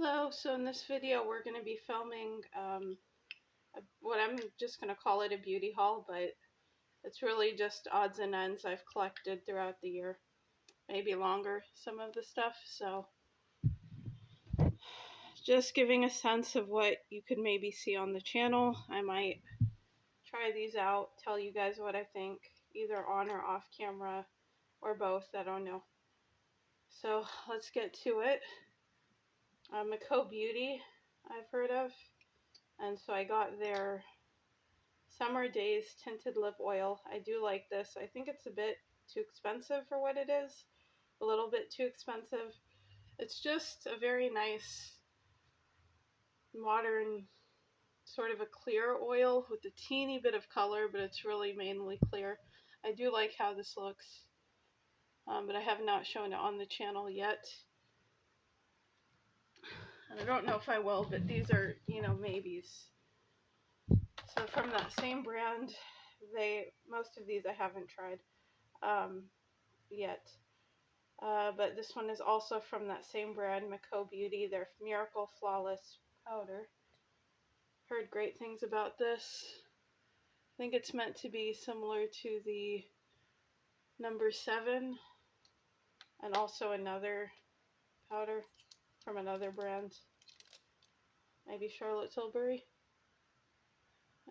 Hello, so in this video we're going to be filming what I'm just going to call it a beauty haul, but it's really just odds and ends I've collected throughout the year. Maybe longer, some of the stuff, so just giving a sense of what you could maybe see on the channel. I might try these out, tell you guys what I think, either on or off camera, or both, I don't know. So let's get to it. Mako Beauty I've heard of, and so I got their Summer Days Tinted Lip Oil. I do like this. I think it's a bit too expensive for what it is. A little bit too expensive. It's just a very nice, modern, sort of a clear oil with a teeny bit of color, but it's really mainly clear. I do like how this looks, but I have not shown it on the channel yet. I don't know if I will, but these are, maybes. So from that same brand, most of these I haven't tried yet. But this one is also from that same brand, Mako Beauty, their Miracle Flawless Powder. Heard great things about this. I think it's meant to be similar to the number 7 and also another powder from another brand, maybe Charlotte Tilbury.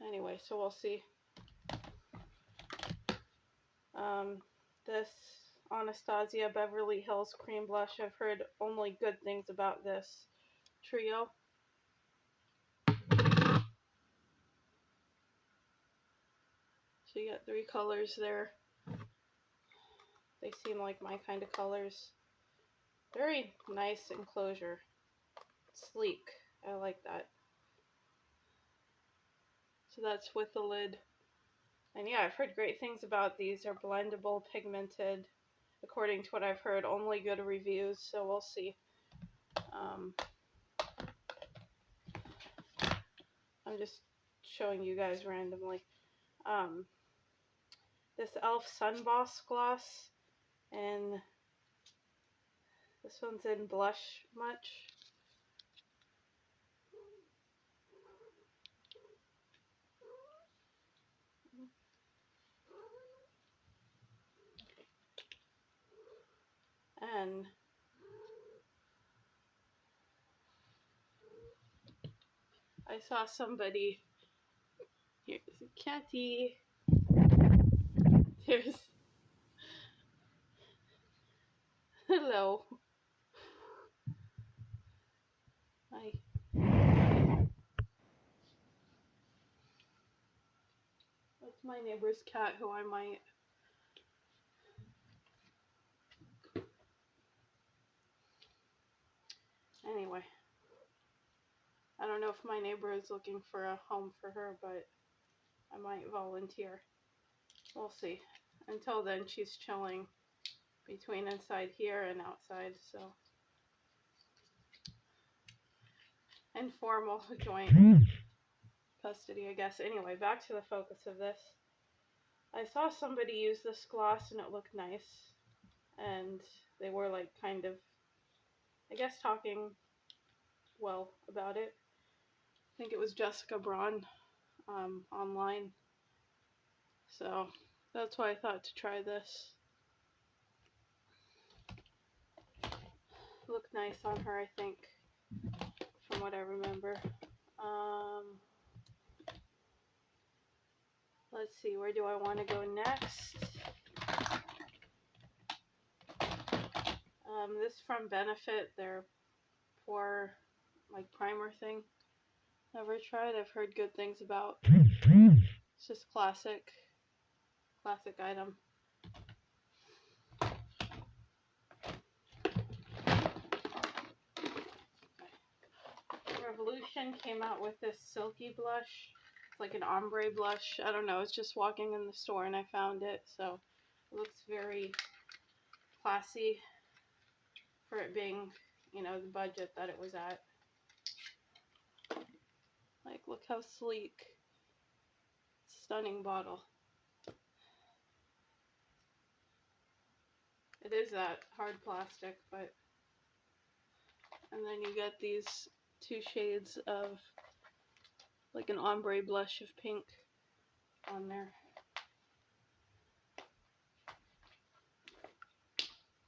Anyway, so we'll see. This Anastasia Beverly Hills Cream Blush, I've heard only good things about this trio. So you got 3 colors there. They seem like my kind of colors. Very nice enclosure. Sleek. I like that. So that's with the lid. And yeah, I've heard great things about these. They're blendable, pigmented. According to what I've heard, only good reviews, so we'll see. I'm just showing you guys randomly. This e.l.f. Sun Boss Gloss, and this one's in Blush Much. And I saw somebody, here's a catty, there's, hello, hi, that's my neighbor's cat who I might, anyway, I don't know if my neighbor is looking for a home for her, but I might volunteer. We'll see. Until then, she's chilling between inside here and outside, so informal joint custody, I guess. Anyway, back to the focus of this. I saw somebody use this gloss and it looked nice, and they were like kind of, I guess, talking well about it. I think it was Jessica Braun online, so that's why I thought to try this. Looked nice on her, I think, from what I remember. Let's see, where do I want to go next? This from Benefit, their pore primer thing. Never tried. I've heard good things about. It's just classic item. Revolution came out with this silky blush. It's like an ombre blush. I don't know. I was just walking in the store and I found it, so it looks very classy for it being, the budget that it was at. Like, look how sleek. Stunning bottle. It is that hard plastic, but, and then you get these two shades of like an ombre blush of pink on there.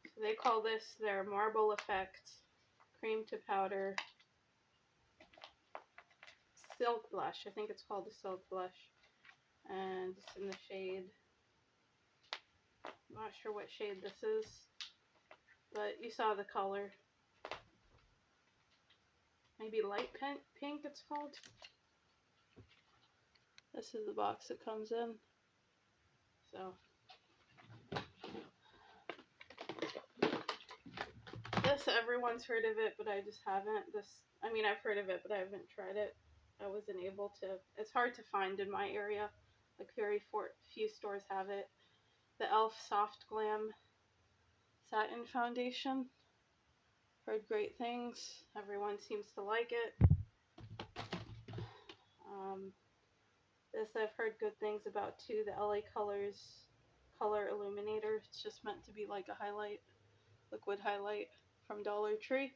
So they call this their Marble Effect Cream to Powder Silk Blush. I think it's called the Silk Blush. And it's in the shade, I'm not sure what shade this is, but you saw the color. Maybe light pink it's called. This is the box it comes in. So this, everyone's heard of it, but I just haven't. I mean, I've heard of it, but I haven't tried it. I wasn't able to. It's hard to find in my area. Like very few stores have it. The e.l.f. Soft Glam Satin Foundation. Heard great things. Everyone seems to like it. This I've heard good things about too. The LA Colors Color Illuminator. It's just meant to be like a highlight, liquid highlight from Dollar Tree.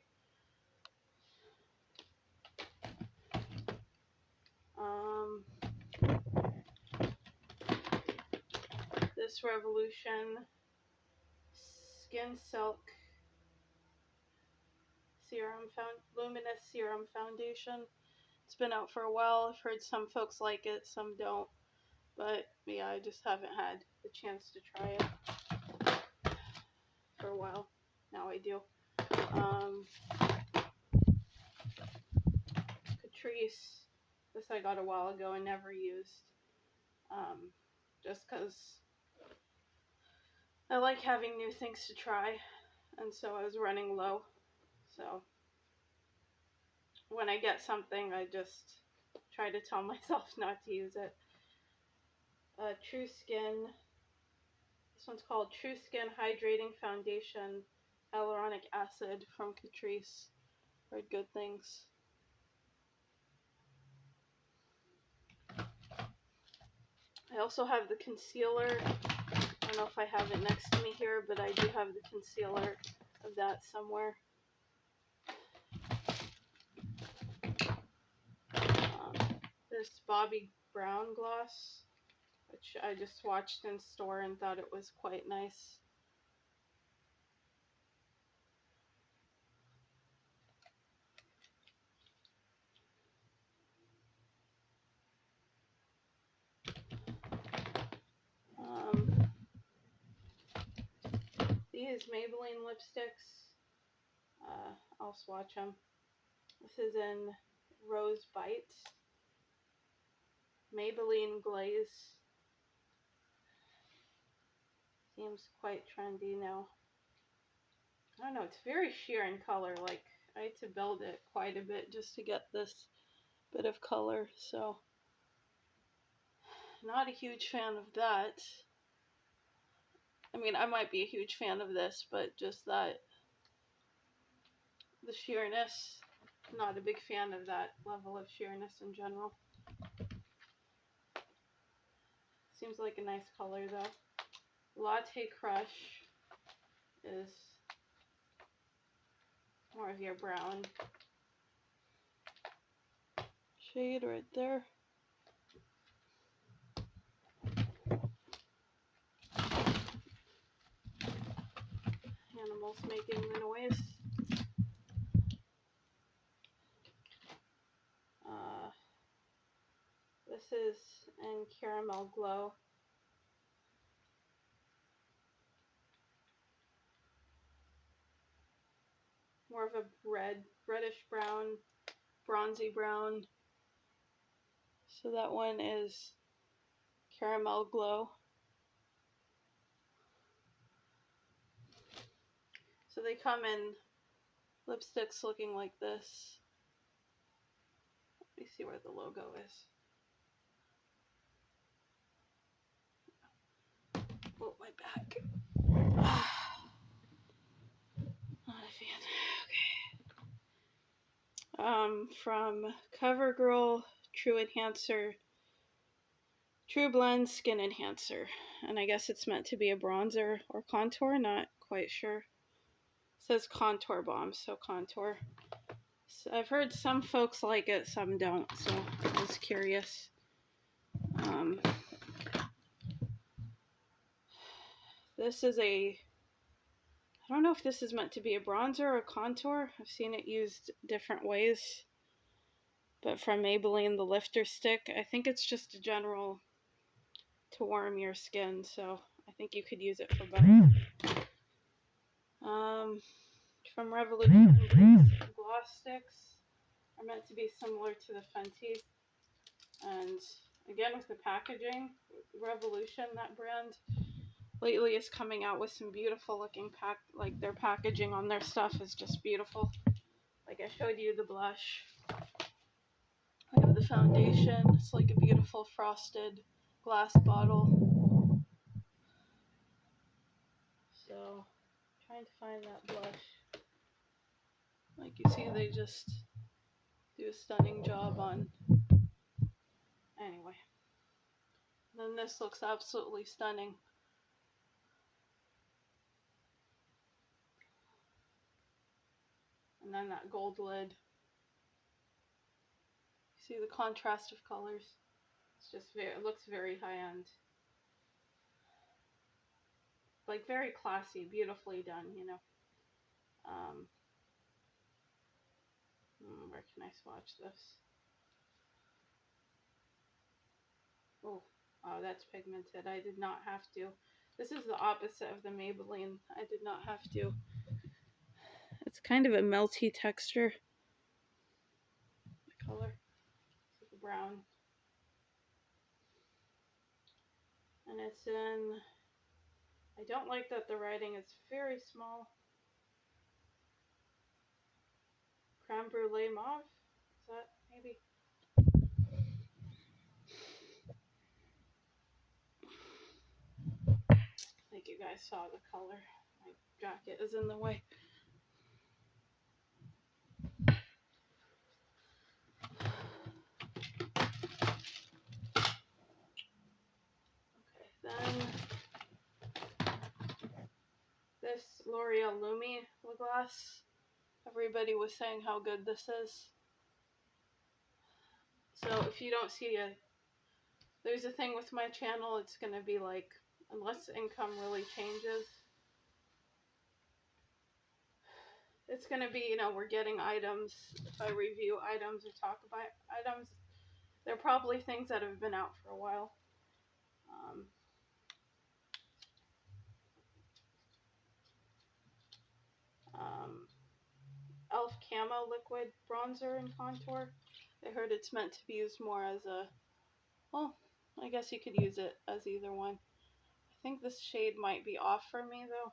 This Revolution Skin Silk Luminous Serum Foundation. It's been out for a while. I've heard some folks like it, some don't. But yeah, I just haven't had the chance to try it for a while. Now I do. Catrice. This I got a while ago and never used. Just because I like having new things to try. And so I was running low. So when I get something, I just try to tell myself not to use it. True Skin. This one's called True Skin Hydrating Foundation Hyaluronic Acid from Catrice. Heard good things. I also have the concealer. I don't know if I have it next to me here, but I do have the concealer of that somewhere. This Bobbi Brown gloss, which I just swatched in store and thought it was quite nice. These Maybelline lipsticks, I'll swatch them. This is in Rose Bites. Maybelline Glaze. Seems quite trendy now. I don't know, it's very sheer in color. Like, I had to build it quite a bit just to get this bit of color, so not a huge fan of that. I mean, I might be a huge fan of this, but just that, the sheerness, not a big fan of that level of sheerness in general. Seems like a nice color though. Latte Crush is more of your brown shade right there. Animals making the noise. This is in Caramel Glow. More of a reddish brown, bronzy brown. So that one is Caramel Glow. So they come in lipsticks looking like this. Let me see where the logo is. Oh, my back. Not a fan. Okay. From CoverGirl True Blend Skin Enhancer. And I guess it's meant to be a bronzer or contour, not quite sure. It says Contour Bomb, so contour. So I've heard some folks like it, some don't, so I was curious. This is I don't know if this is meant to be a bronzer or a contour. I've seen it used different ways. But from Maybelline, the lifter stick, I think it's just a general to warm your skin, so I think you could use it for both. From Revolution, these gloss sticks are meant to be similar to the Fenty. And again, with the packaging, Revolution, that brand, lately is coming out with some beautiful looking like their packaging on their stuff is just beautiful. Like I showed you the blush. We have the foundation. It's like a beautiful frosted glass bottle. So, trying to find that blush. Like you see, they just do a stunning job on. Anyway. Then this looks absolutely stunning. And then that gold lid. See the contrast of colors? It's just it looks very high end. Like very classy, beautifully done, you know. Where can I swatch this? Oh, that's pigmented. I did not have to. This is the opposite of the Maybelline. I did not have to. It's kind of a melty texture. The color. It's like brown. And it's in, I don't like that the writing is very small. Creme Brulee Mauve? Is that maybe? I think you guys saw the color. My jacket is in the way. Okay, then this L'Oreal Lumi lip gloss. Everybody was saying how good this is. So if you don't see there's a thing with my channel, it's going to be like, unless income really changes, it's going to be, you know, we're getting items. If I review items or talk about items, they're probably things that have been out for a while. Elf Camo Liquid Bronzer and Contour. I heard it's meant to be used more as a, well, I guess you could use it as either one. I think this shade might be off for me though.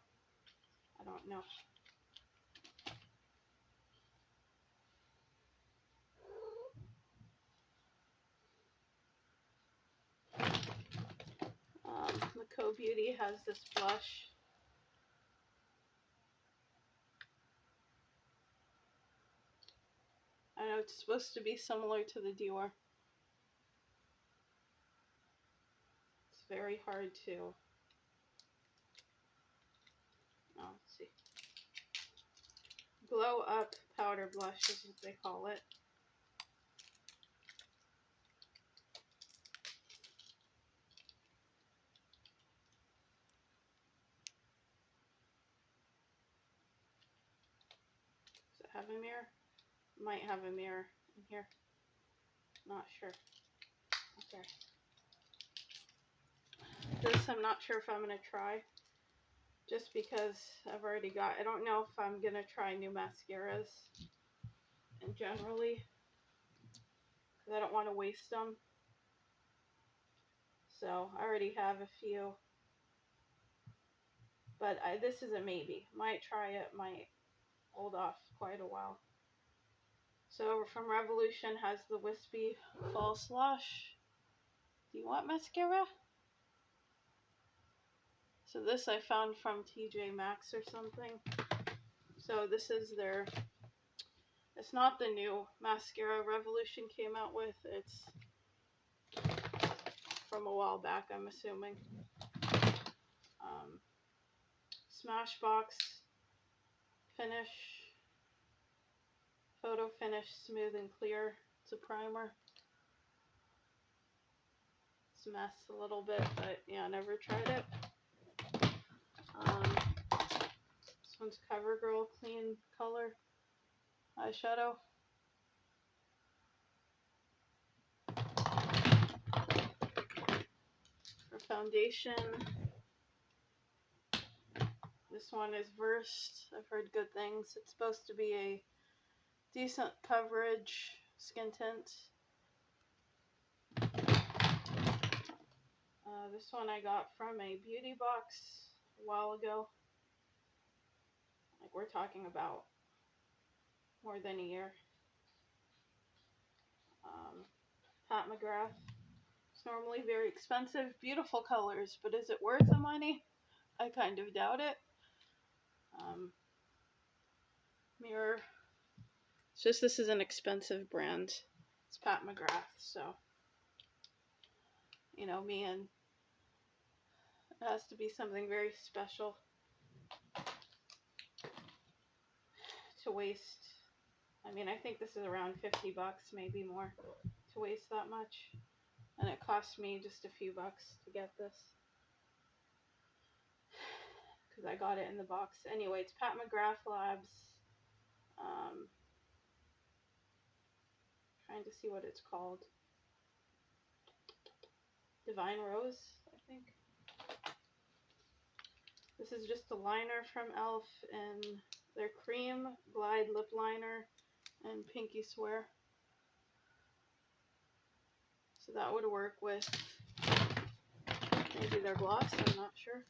I don't know. The Co Beauty has this blush. I know it's supposed to be similar to the Dior. It's very hard to. Oh, let's see. Glow Up Powder Blush is what they call it. Does it have a mirror? Might have a mirror in here. Not sure. Okay. This I'm not sure if I'm going to try. Just because I've already got, I don't know if I'm going to try new mascaras. And generally, because I don't want to waste them. So I already have a few. But this is a maybe. Might try it, might hold off quite a while. So from Revolution has the Wispy False Lash. Do you want mascara? So this I found from TJ Maxx or something. So this is their, it's not the new mascara Revolution came out with. It's from a while back, I'm assuming. Smashbox Finish Photo Finish Smooth and Clear. It's a primer. It's a mess a little bit, but yeah, never tried it. This one's CoverGirl Clean Color eyeshadow. For foundation, this one is Versed. I've heard good things. It's supposed to be a decent coverage skin tint. This one I got from a beauty box a while ago. Like, we're talking about more than a year. Pat McGrath. It's normally very expensive, beautiful colors, but is it worth the money? I kind of doubt it. Mirror. It's just, this is an expensive brand. It's Pat McGrath, so, you know me, and it has to be something very special to waste. I mean, I think this is around 50 bucks, maybe more, to waste that much. And it cost me just a few bucks to get this, because I got it in the box. Anyway, it's Pat McGrath Labs. Trying to see what it's called. Divine Rose, I think. This is just a liner from e.l.f. in their Cream Glide Lip Liner and Pinky Swear. So that would work with maybe their gloss, I'm not sure.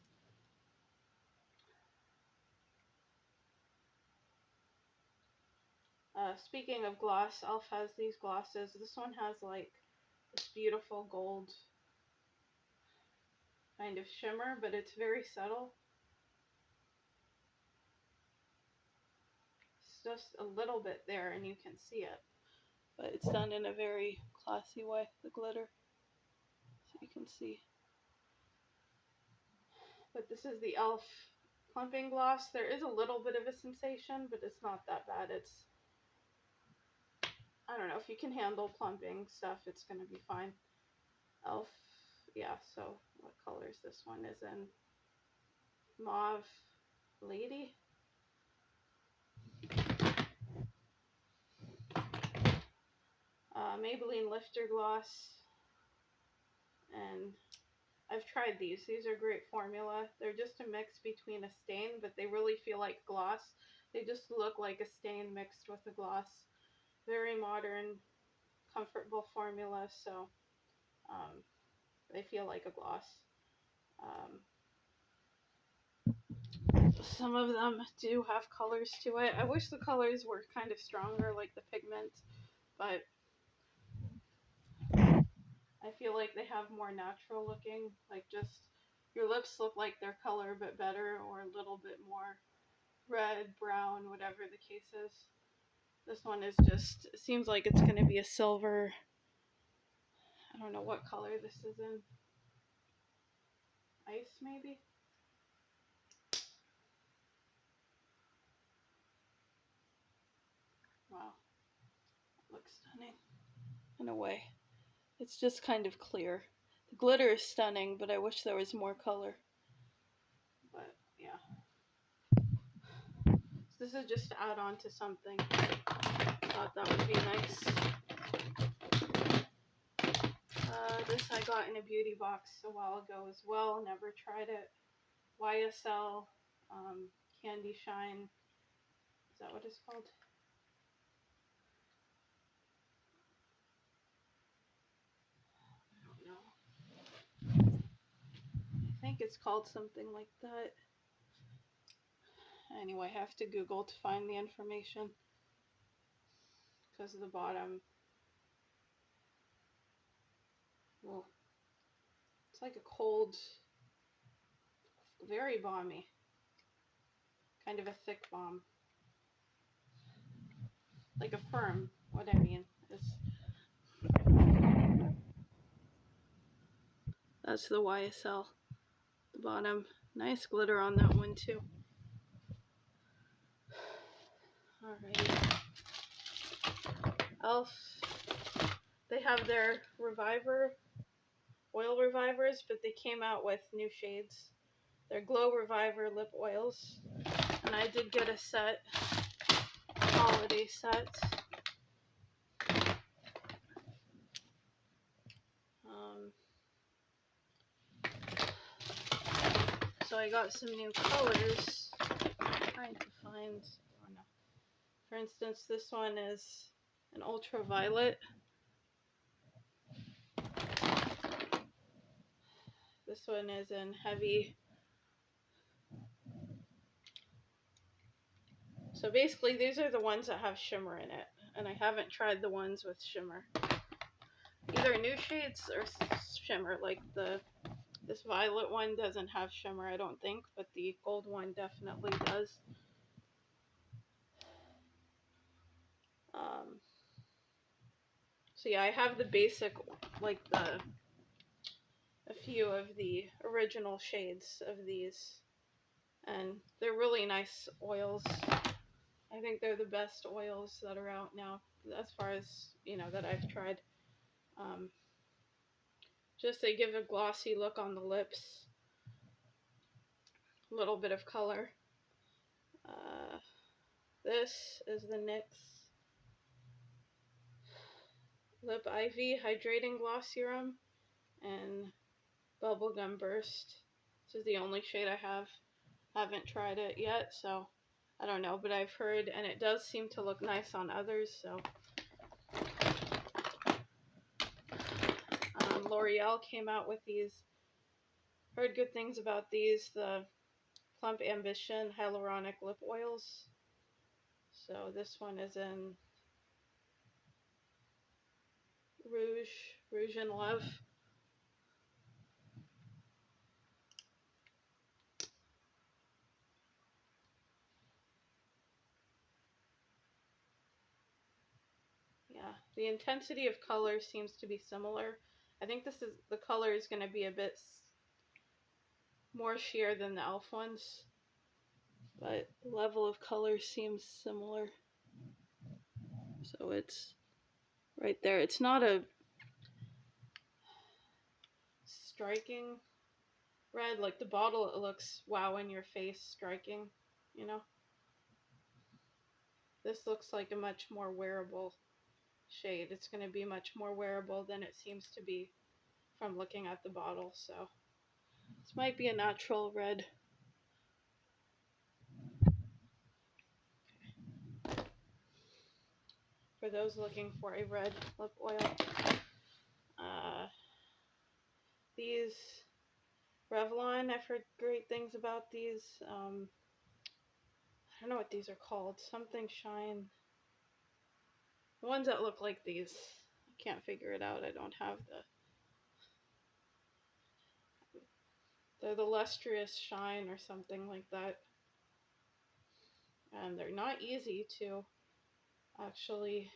Speaking of gloss, e.l.f. has these glosses. This one has like this beautiful gold kind of shimmer, but it's very subtle. It's just a little bit there and you can see it, but it's done in a very classy way, the glitter, so you can see. But this is the e.l.f. plumping gloss. There is a little bit of a sensation, but it's not that bad. It's, I don't know, if you can handle plumping stuff, it's going to be fine. e.l.f. Yeah, so what color is this one? Is in Mauve Lady. Maybelline Lifter Gloss. And I've tried these. These are great formula. They're just a mix between a stain, but they really feel like gloss. They just look like a stain mixed with a gloss. Very modern, comfortable formula, so they feel like a gloss. Some of them do have colors to it. I wish the colors were kind of stronger, like the pigment, but I feel like they have more natural looking, like just your lips look like their color but better, or a little bit more red, brown, whatever the case is. This one is just, it seems like it's going to be a silver. I don't know what color this is in. Ice, maybe? Wow. It looks stunning in a way. It's just kind of clear. The glitter is stunning, but I wish there was more color. But yeah. So this is just to add on to something. Thought that would be nice. This I got in a beauty box a while ago as well. Never tried it. YSL Candy Shine. Is that what it's called? I don't know. I think it's called something like that. Anyway, I have to Google to find the information because of the bottom. Well, it's like a cold, very balmy, kind of a thick balm, like a firm. What I mean is, that's the YSL, the bottom. Nice glitter on that one too. Alright. Elf, they have their reviver, oil revivers, but they came out with new shades. They're Glow Reviver lip oils. And I did get a set, holiday set. So I got some new colors. I'm trying to find, oh no. For instance, this one is an ultraviolet. This one is in heavy. So basically these are the ones that have shimmer in it. And I haven't tried the ones with shimmer. Either new shades or shimmer. Like this violet one doesn't have shimmer, I don't think. But the gold one definitely does. So yeah, I have the basic, like a few of the original shades of these. And they're really nice oils. I think they're the best oils that are out now, as far as, you know, that I've tried. Just they give a glossy look on the lips. A little bit of color. This is the NYX Lip Ivy Hydrating Gloss Serum and Bubblegum Burst. This is the only shade I have. Haven't tried it yet, so I don't know, but I've heard, and it does seem to look nice on others, so. L'Oreal came out with these. Heard good things about these, the Plump Ambition Hyaluronic Lip Oils. So this one is in Rouge in Love. Yeah, the intensity of color seems to be similar. I think the color is going to be a bit more sheer than the e.l.f. ones, but the level of color seems similar. So it's right there. It's not a striking red, like the bottle, it looks wow in your face striking, you know. This looks like a much more wearable shade. It's going to be much more wearable than it seems to be from looking at the bottle. So this might be a natural red. For those looking for a red lip oil, these Revlon, I've heard great things about these. I don't know what these are called. Something Shine. The ones that look like these. I can't figure it out. I don't have they're the Lustrous Shine or something like that. And they're not easy to actually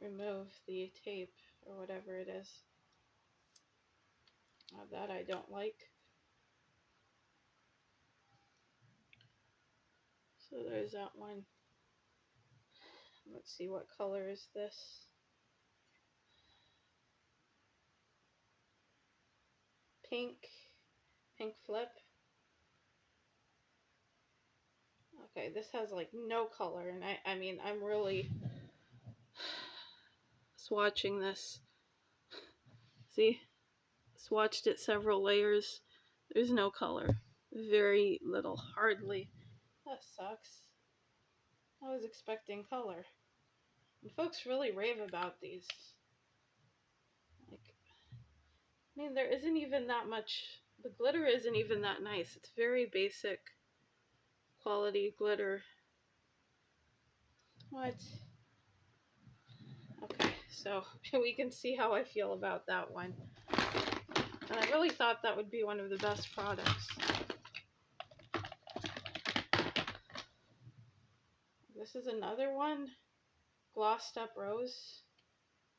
remove the tape or whatever it is. That I don't like. So there's that one. Let's see, what color is this? Pink Flip. Okay, this has like no color, and I mean, I'm really swatching this. See? Swatched it several layers. There's no color. Very little, hardly. That sucks. I was expecting color. And folks really rave about these. Like, I mean, there isn't even that much, the glitter isn't even that nice. It's very basic quality glitter. What? Okay, so we can see how I feel about that one. And I really thought that would be one of the best products. This is another one, Glossed Up Rose.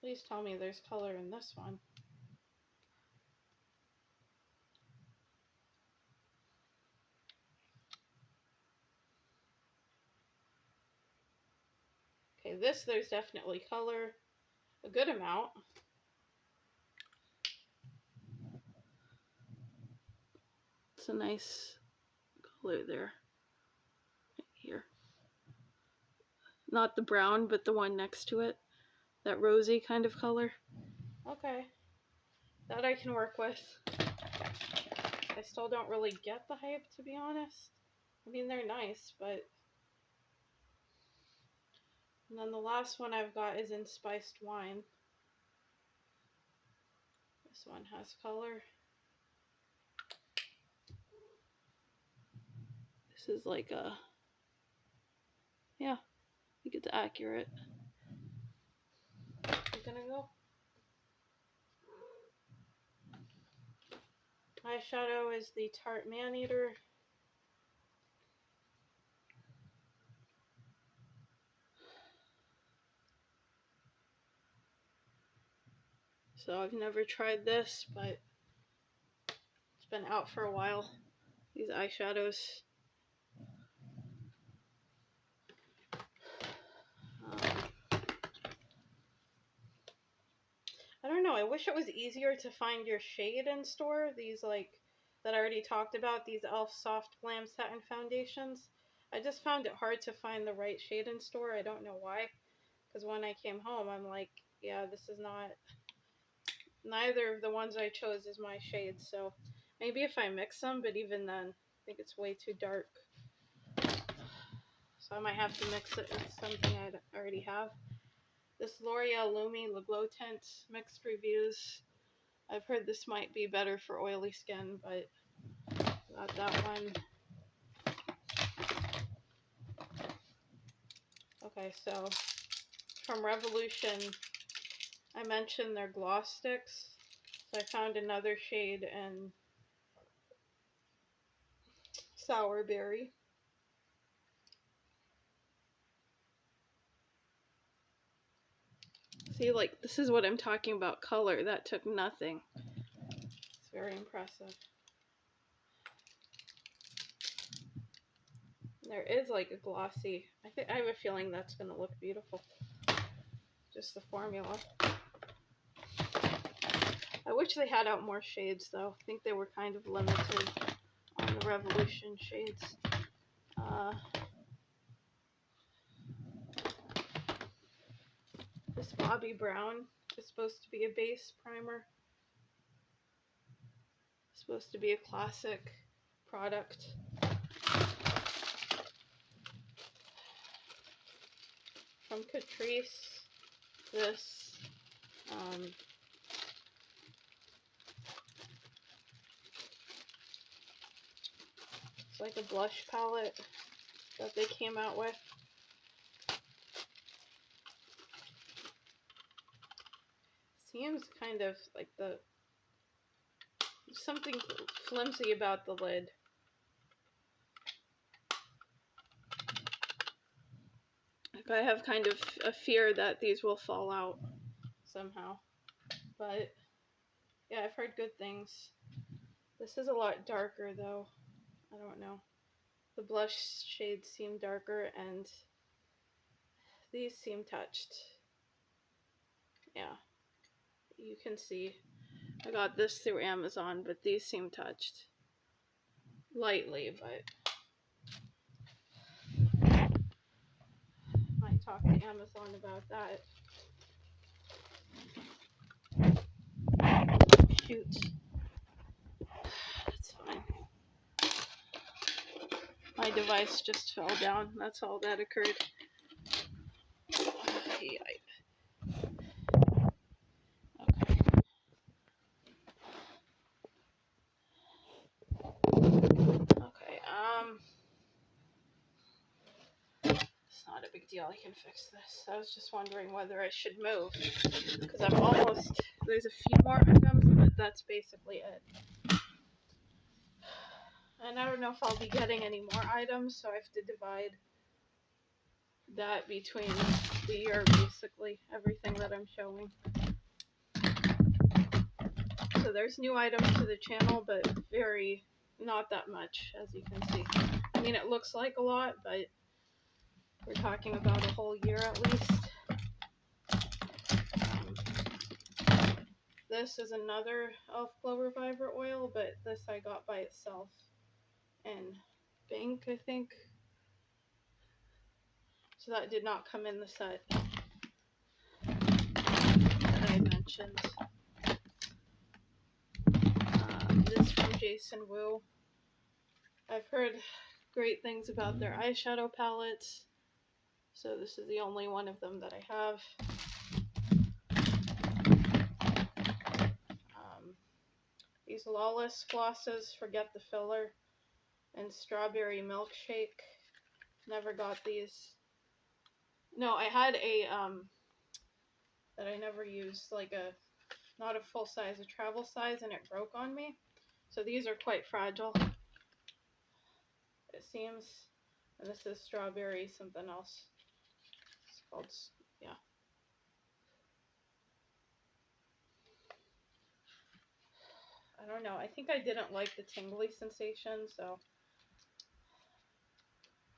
Please tell me there's color in this one. Okay, Okay, there's definitely color, a good amount. It's a nice color there, right here. Not the brown, but the one next to it. That rosy kind of color. Okay, that I can work with. I still don't really get the hype, to be honest. I mean, they're nice, but... And then the last one I've got is in spiced wine. This one has color. This is like a... Yeah, I think it's accurate. I'm gonna go. Eyeshadow is the Tarte Maneater. So I've never tried this, but it's been out for a while. These eyeshadows. I don't know, I wish it was easier to find your shade in store. These, like, that I already talked about, these e.l.f. Soft Glam Satin Foundations. I just found it hard to find the right shade in store. I don't know why. Because when I came home, I'm like, yeah, this is not... Neither of the ones I chose is my shade, so maybe if I mix them, but even then, I think it's way too dark. So I might have to mix it with something I already have. This L'Oreal Lumi Le Glow Tint, mixed reviews. I've heard this might be better for oily skin, but got that one. Okay, so from Revolution, I mentioned their gloss sticks. So I found another shade in Sour Berry. See, like, this is what I'm talking about, color. That took nothing. It's very impressive. There is, like, a glossy... I have a feeling that's going to look beautiful. Just the formula. I wish they had out more shades, though. I think they were kind of limited on the Revolution shades. This Bobbi Brown is supposed to be a base primer. It's supposed to be a classic product. From Catrice, this it's like a blush palette that they came out with. Seems kind of like something flimsy about the lid. Like, I have kind of a fear that these will fall out somehow. But yeah, I've heard good things. This is a lot darker though. I don't know. The blush shades seem darker and these seem touched. Yeah, you can see. I got this through Amazon, but these seem touched. Lightly, but might talk to Amazon about that. Shoot. That's fine. My device just fell down. That's all that occurred. Okay. Okay, it's not a big deal. I can fix this. I was just wondering whether I should move, because I'm almost, there's a few more items, but that's basically it. And I don't know if I'll be getting any more items, so I have to divide that between the year, basically, everything that I'm showing. So there's new items to the channel, but not that much, as you can see. I mean, it looks like a lot, but we're talking about a whole year at least. this is another Elf Glow Reviver oil, but this I got by itself in pink, I think. So that did not come in the set that I mentioned. This from Jason Wu. I've heard great things about their eyeshadow palettes, so this is the only one of them that I have. These Lawless flosses, Forget the Filler, and Strawberry Milkshake. Never got these. No, I had a, that I never used, like not a full size, a travel size, and it broke on me. So these are quite fragile, it seems. And this is Strawberry something else. It's called, yeah. I don't know. I think I didn't like the tingly sensation, so.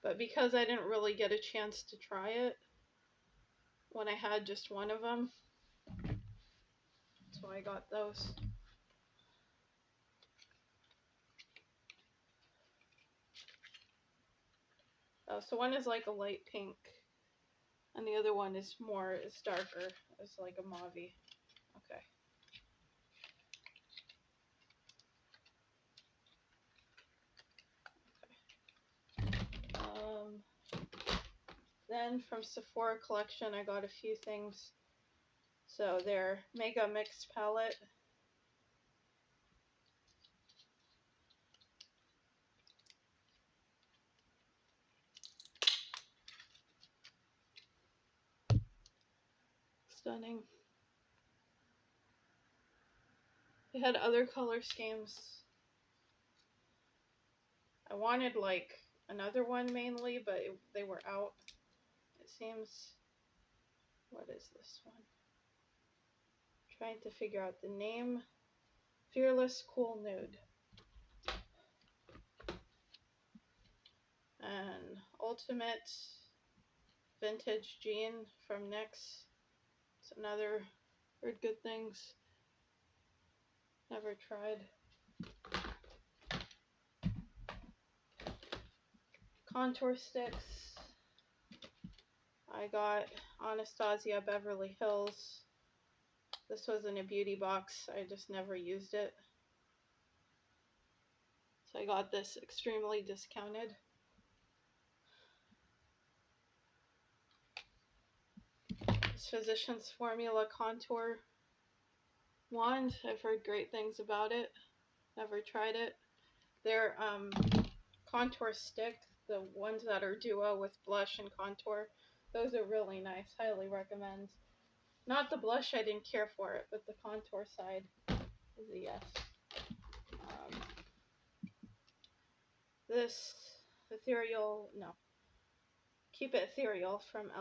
But because I didn't really get a chance to try it when I had just one of them, so I got those. So one is like a light pink, and the other one is darker. It's like a mauve-y. Okay. Then from Sephora collection, I got a few things. So their Mega Mix palette. Stunning. They had other color schemes. I wanted like another one mainly, but they were out. It seems. What is this one? Trying to figure out the name. Fearless Cool Nude. And Ultimate Vintage Jean from NYX. It's another, heard good things. Never tried. Contour sticks. I got Anastasia Beverly Hills. This was in a beauty box. I just never used it. So I got this extremely discounted. This Physicians Formula Contour Wand. I've heard great things about it. Never tried it. Their contour stick, the ones that are duo with blush and contour, those are really nice. Highly recommend. Not the blush, I didn't care for it, but the contour side is a yes. This ethereal, no, Keep It Ethereal from